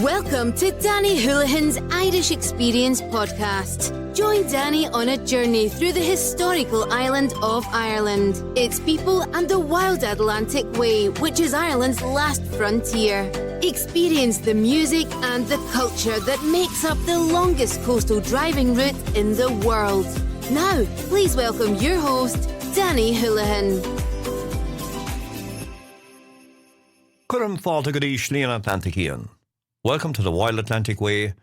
Welcome to Danny Houlihan's Irish Experience podcast. Join Danny on a journey through the historical island of Ireland, its people and the wild Atlantic way, which is Ireland's last frontier. Experience the music and the culture that makes up the longest coastal driving route in the world. Now, please welcome your host, Danny Houlihan. Cuireann fáilte go dtí Slíon Atlantic Ian. Welcome to the Wild Atlantic Way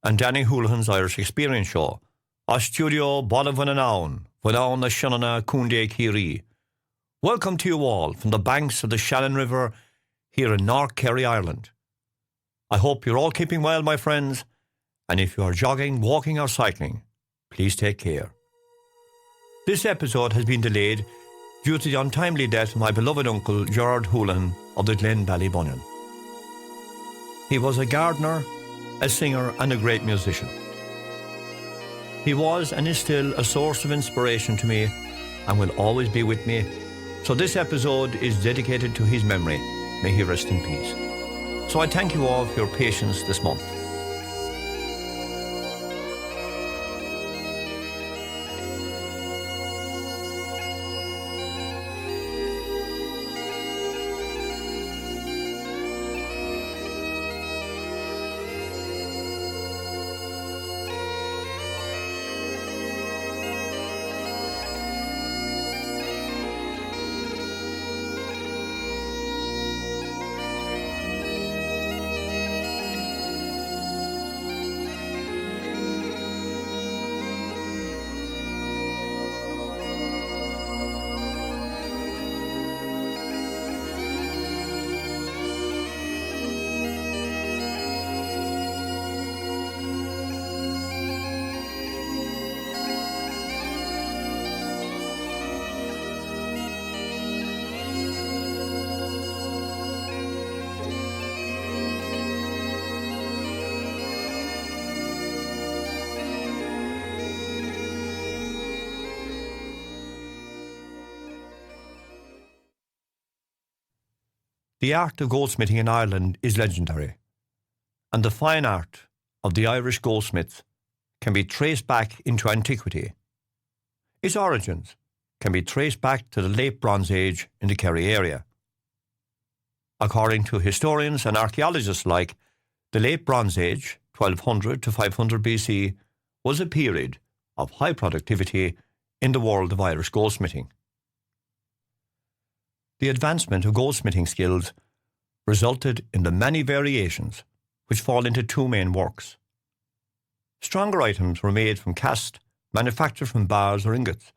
and Danny Houlihan's Irish Experience Show. A studio Ballinclemisig, Vanaun na Shanana County of Kerry. Welcome to you all from the banks of the Shannon River here in North Kerry, Ireland. I hope you're all keeping well, my friends, and if you are jogging, walking or cycling, please take care. This episode has been delayed due to the untimely death of my beloved uncle Gerard Houlihan of the Glen Ballybunion. He was a gardener, a singer and a great musician. He was and is still a source of inspiration to me and will always be with me. So this episode is dedicated to his memory. May he rest in peace. So I thank you all for your patience this month. The art of goldsmithing in Ireland is legendary, and the fine art of the Irish goldsmiths can be traced back into antiquity. Its origins can be traced back to the late Bronze Age in the Kerry area. According to historians and archaeologists alike, the late Bronze Age, 1200 to 500 BC, was a period of high productivity in the world of Irish goldsmithing. The advancement of goldsmithing skills resulted in the many variations which fall into two main works. Stronger items were made from cast, manufactured from bars or ingots,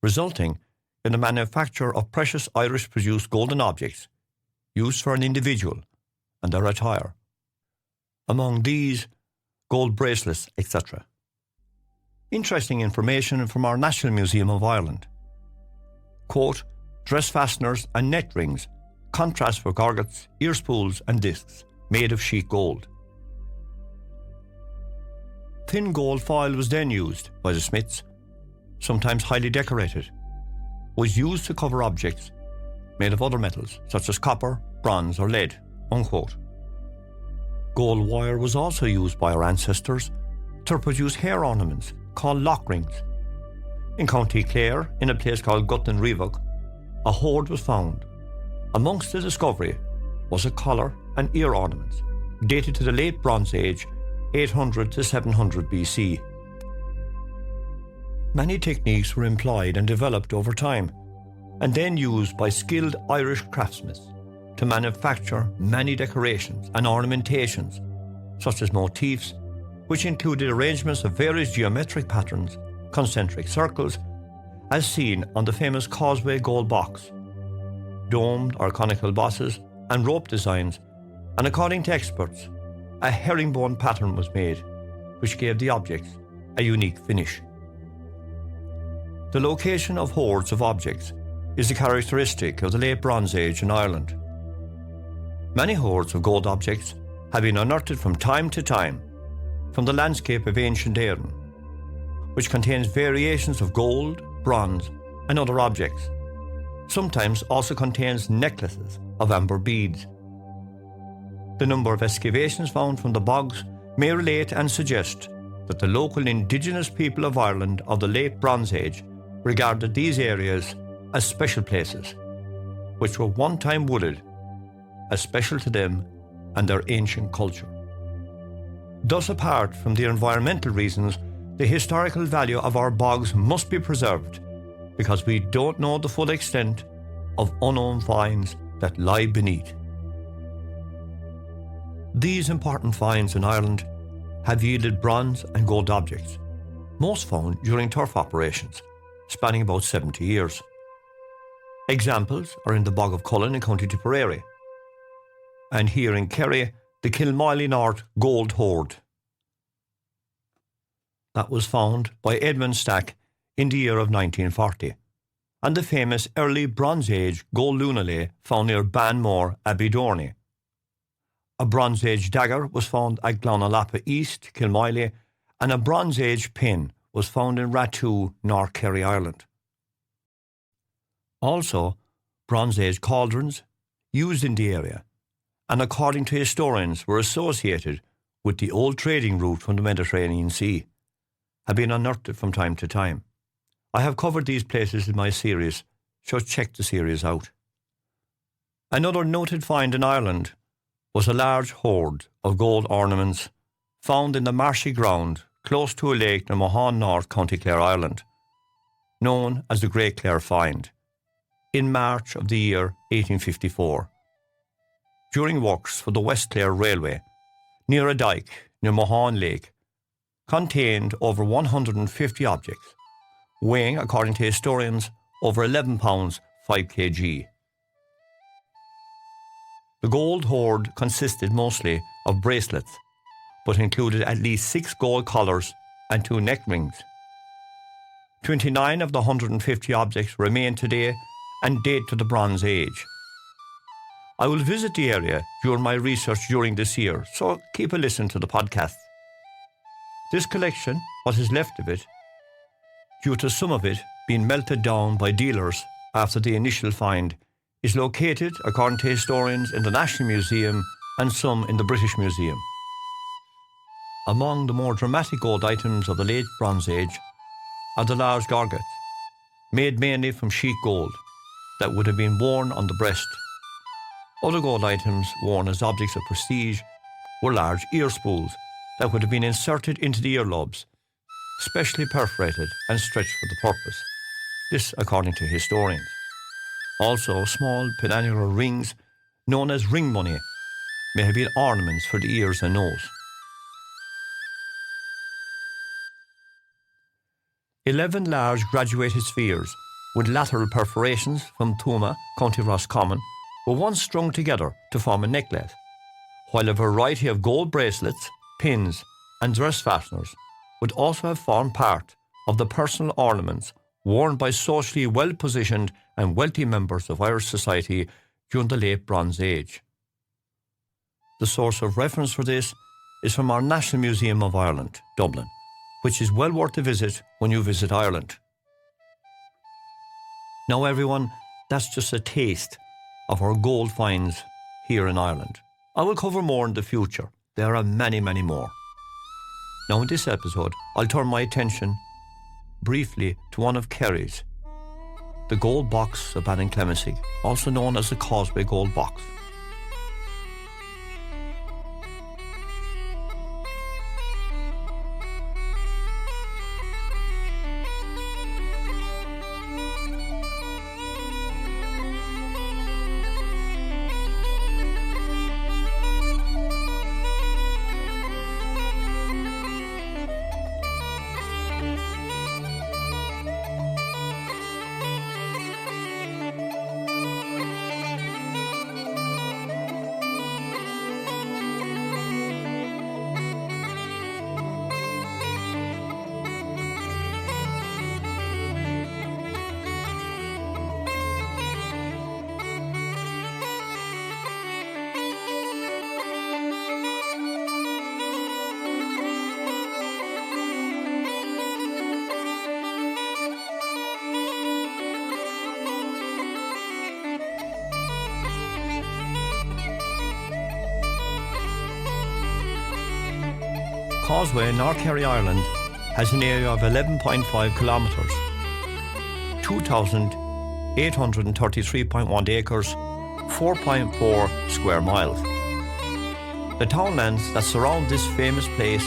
resulting in the manufacture of precious Irish-produced golden objects used for an individual and their attire. Among these, gold bracelets, etc. Interesting information from our National Museum of Ireland. Quote, dress fasteners and neck rings contrast for gorgets, ear spools and discs made of sheet gold. Thin gold foil was then used by the smiths, sometimes highly decorated, was used to cover objects made of other metals such as copper, bronze or lead, unquote. Gold wire was also used by our ancestors to produce hair ornaments called lock rings. In County Clare, in a place called Gutton Revok, a hoard was found. Amongst the discovery was a collar and ear ornaments dated to the late Bronze Age, 800 to 700 BC. Many techniques were employed and developed over time, and then used by skilled Irish craftsmiths to manufacture many decorations and ornamentations, such as motifs, which included arrangements of various geometric patterns, concentric circles, as seen on the famous Causeway Gold Box, domed or conical bosses and rope designs, and according to experts, a herringbone pattern was made, which gave the objects a unique finish. The location of hoards of objects is a characteristic of the late Bronze Age in Ireland. Many hoards of gold objects have been unearthed from time to time from the landscape of ancient Éireann, which contains variations of gold, bronze and other objects. Sometimes also contains necklaces of amber beads. The The number of excavations found from the bogs may relate and suggest that the local indigenous people of Ireland of the late Bronze Age regarded these areas as special places, which were one time wooded, as special to them and their ancient culture. Thus, apart from the environmental reasons, the historical value of our bogs must be preserved, because we don't know the full extent of unknown finds that lie beneath. These important finds in Ireland have yielded bronze and gold objects, most found during turf operations, spanning about 70 years. Examples are in the Bog of Cullen in County Tipperary, and here in Kerry, the Killury North Gold Hoard that was found by Edmund Stack in the year of 1940, and the famous early Bronze Age gold lunulae found near Banmore, Abbeydorney. A Bronze Age dagger was found at Glonalapa East, Kilmiley, and a Bronze Age pin was found in Ratu, North Kerry, Ireland. Also, Bronze Age cauldrons used in the area, and according to historians were associated with the old trading route from the Mediterranean Sea, have been unearthed from time to time. I have covered these places in my series, so check the series out. Another noted find in Ireland was a large hoard of gold ornaments found in the marshy ground close to a lake near Mahon North, County Clare, Ireland, known as the Great Clare Find, in March of the year 1854. During works for the West Clare Railway, near a dyke near Mahon Lake, contained over 150 objects, weighing, according to historians, over 11 pounds 5 kg. The gold hoard consisted mostly of bracelets, but included at least 6 gold collars and 2 neck rings. 29 of the 150 objects remain today and date to the Bronze Age. I will visit the area during my research during this year, so keep a listen to the podcast. This collection, what is left of it, due to some of it being melted down by dealers after the initial find, is located, according to historians, in the National Museum and some in the British Museum. Among the more dramatic gold items of the late Bronze Age are the large gorgets, made mainly from sheet gold, that would have been worn on the breast. Other gold items worn as objects of prestige were large ear spools that would have been inserted into the earlobes, specially perforated and stretched for the purpose. This, according to historians. Also, small penannular rings, known as ring money, may have been ornaments for the ears and nose. 11 large graduated spheres with lateral perforations from Tuma, County Roscommon, were once strung together to form a necklace, while a variety of gold bracelets, pins and dress fasteners would also have formed part of the personal ornaments worn by socially well-positioned and wealthy members of Irish society during the late Bronze Age. The source of reference for this is from our National Museum of Ireland, Dublin, which is well worth a visit when you visit Ireland. Now everyone, that's just a taste of our gold finds here in Ireland. I will cover more in the future. There are many, many more. Now in this episode, I'll turn my attention briefly to one of Kerry's, the Gold Box of Balinclemisig, also known as the Causeway Gold Box. Causeway, North Kerry, Ireland, has an area of 11.5 kilometres, 2,833.1 acres, 4.4 square miles. The townlands that surround this famous place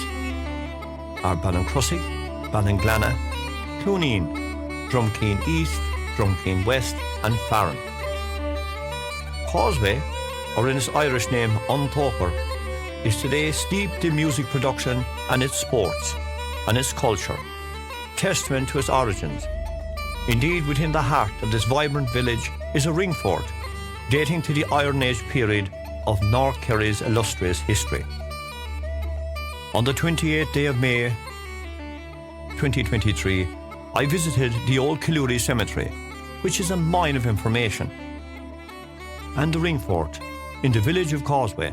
are Balinclemisig, Ballinclemesig, Clooneen, Drumclean East, Drumclean West and Farran. Causeway, or in its Irish name Untoker, is today steeped in music production and its sports and its culture, testament to its origins. Indeed, within the heart of this vibrant village is a ring fort dating to the Iron Age period of North Kerry's illustrious history. On the 28th day of May 2023, I visited the old Killury Cemetery, which is a mine of information, and the ring fort in the village of Causeway,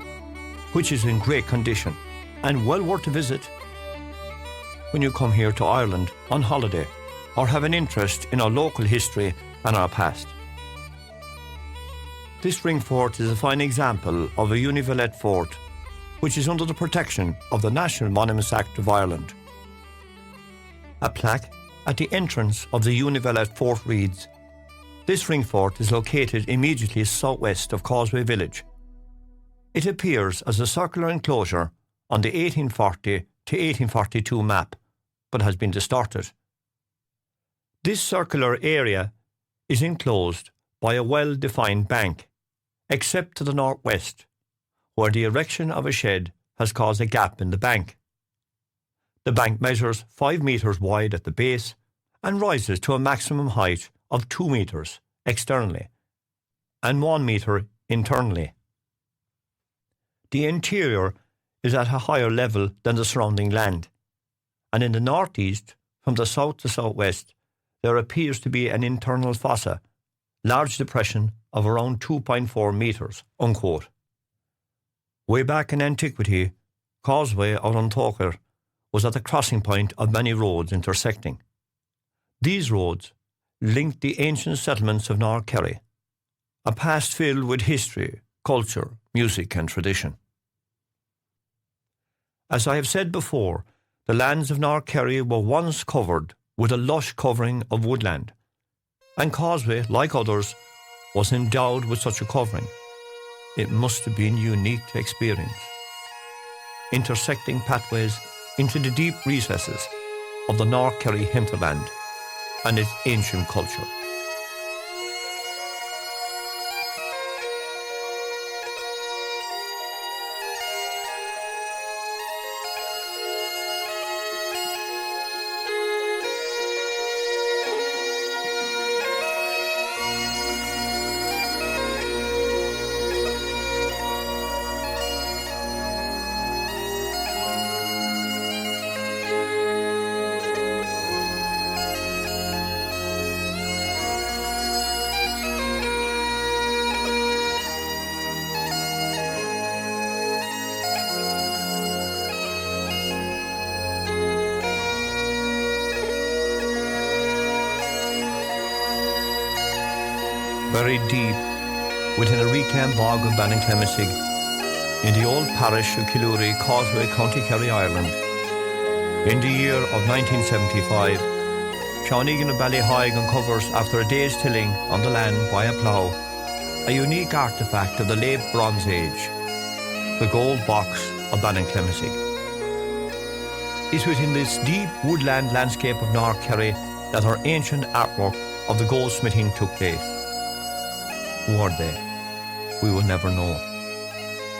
which is in great condition and well worth a visit when you come here to Ireland on holiday or have an interest in our local history and our past. This ring fort is a fine example of a univaette fort which is under the protection of the National Monuments Act of Ireland. A plaque at the entrance of the univaette fort reads, "This ring fort is located immediately southwest of Causeway Village. It appears as a circular enclosure on the 1840 to 1842 map, but has been distorted. This circular area is enclosed by a well-defined bank, except to the northwest, where the erection of a shed has caused a gap in the bank. The bank measures 5 metres wide at the base and rises to a maximum height of 2 metres externally and 1 metre internally. The interior is at a higher level than the surrounding land, and in the northeast, from the south to southwest, there appears to be an internal fossa, large depression of around 2.4 metres, unquote. Way back in antiquity, Causeway or Untoker was at the crossing point of many roads intersecting. These roads linked the ancient settlements of North Kerry, a past filled with history, culture, music and tradition. As I have said before, the lands of North Kerry were once covered with a lush covering of woodland, and Causeway, like others, was endowed with such a covering. It must have been unique to experience. Intersecting pathways into the deep recesses of the North Kerry hinterland and its ancient culture. Buried deep within a reclaimed bog of Balinclemisig, in the old parish of Killury, Causeway County Kerry Ireland, in the year of 1975, Sean Egan of Ballyheigue uncovers, after a day's tilling on the land by a plough, a unique artefact of the late Bronze Age, the Gold Box of Balinclemisig. It's within this deep woodland landscape of North Kerry that our ancient artwork of the Goldsmitting took place. Who are they? We will never know.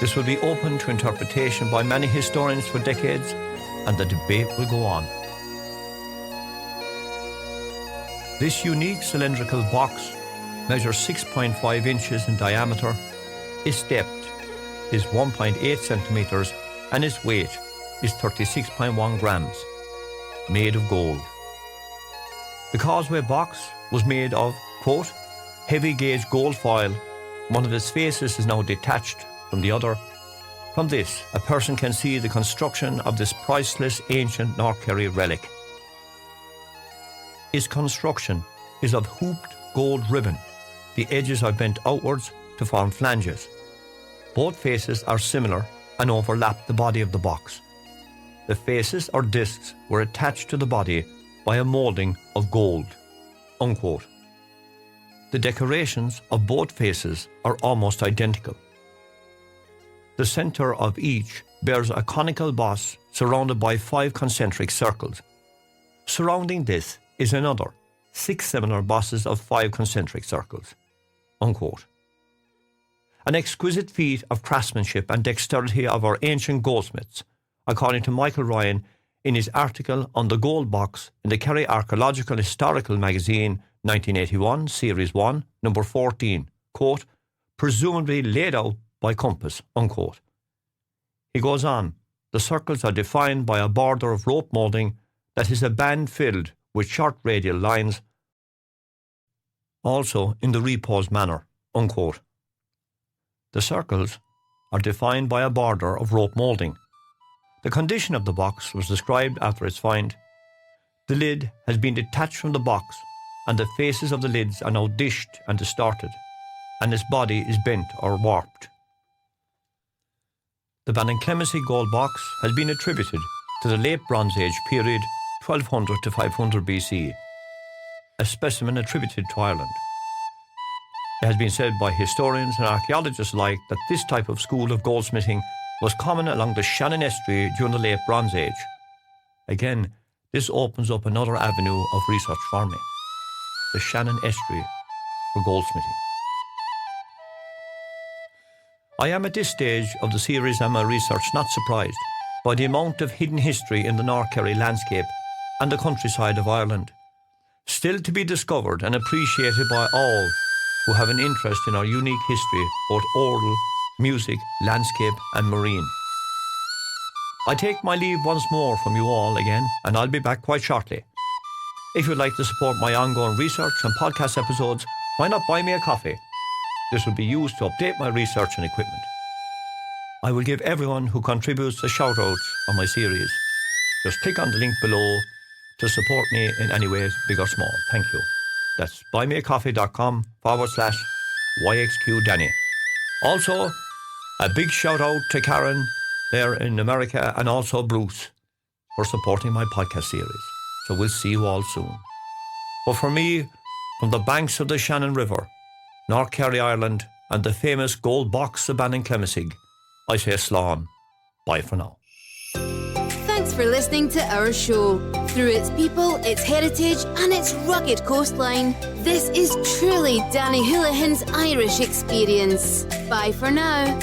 This will be open to interpretation by many historians for decades, and the debate will go on. This unique cylindrical box measures 6.5 inches in diameter, its depth is 1.8 centimetres, and its weight is 36.1 grams, made of gold. The Causeway box was made of, quote, heavy gauge gold foil. One of its faces is now detached from the other. From this, a person can see the construction of this priceless ancient North Kerry relic. Its construction is of hooped gold ribbon. The edges are bent outwards to form flanges. Both faces are similar and overlap the body of the box. the faces or discs were attached to the body by a moulding of gold, unquote. The decorations of both faces are almost identical. The centre of each bears a conical boss surrounded by 5 concentric circles. Surrounding this is another 6 similar bosses of 5 concentric circles, unquote. An exquisite feat of craftsmanship and dexterity of our ancient goldsmiths, according to Michael Ryan in his article on the Gold Box in the Kerry Archaeological Historical Magazine 1981, Series 1, number 14, quote, presumably laid out by compass, unquote. He goes on, the circles are defined by a border of rope moulding that is a band filled with short radial lines, also in the repose manner, unquote. The circles are defined by a border of rope moulding. The condition of the box was described after its find. The lid has been detached from the box and the faces of the lids are now dished and distorted, and its body is bent or warped. The Balinclemisig Gold Box has been attributed to the late Bronze Age period 1200 to 500 BC, a specimen attributed to Ireland. It has been said by historians and archaeologists alike that this type of school of goldsmithing was common along the Shannon Estuary during the late Bronze Age. Again, this opens up another avenue of research for me, the Shannon Estuary for goldsmithing. I am at this stage of the series and my research not surprised by the amount of hidden history in the North Kerry landscape and the countryside of Ireland, still to be discovered and appreciated by all who have an interest in our unique history, both oral, music, landscape and marine. I take my leave once more from you all again, and I'll be back quite shortly. If you'd like to support my ongoing research and podcast episodes, why not buy me a coffee? This will be used to update my research and equipment. I will give everyone who contributes a shout out on my series. Just click on the link below to support me in any way, big or small. Thank you. That's buymeacoffee.com/YXQDanny. Also, a big shout out to Karen there in America and also Bruce for supporting my podcast series. So we'll see you all soon. But for me, from the banks of the Shannon River, North Kerry, Ireland, and the famous Gold Box of Balinclemisig, I say slán. Bye for now. Thanks for listening to our show. Through its people, its heritage, and its rugged coastline, this is truly Danny Houlihan's Irish experience. Bye for now.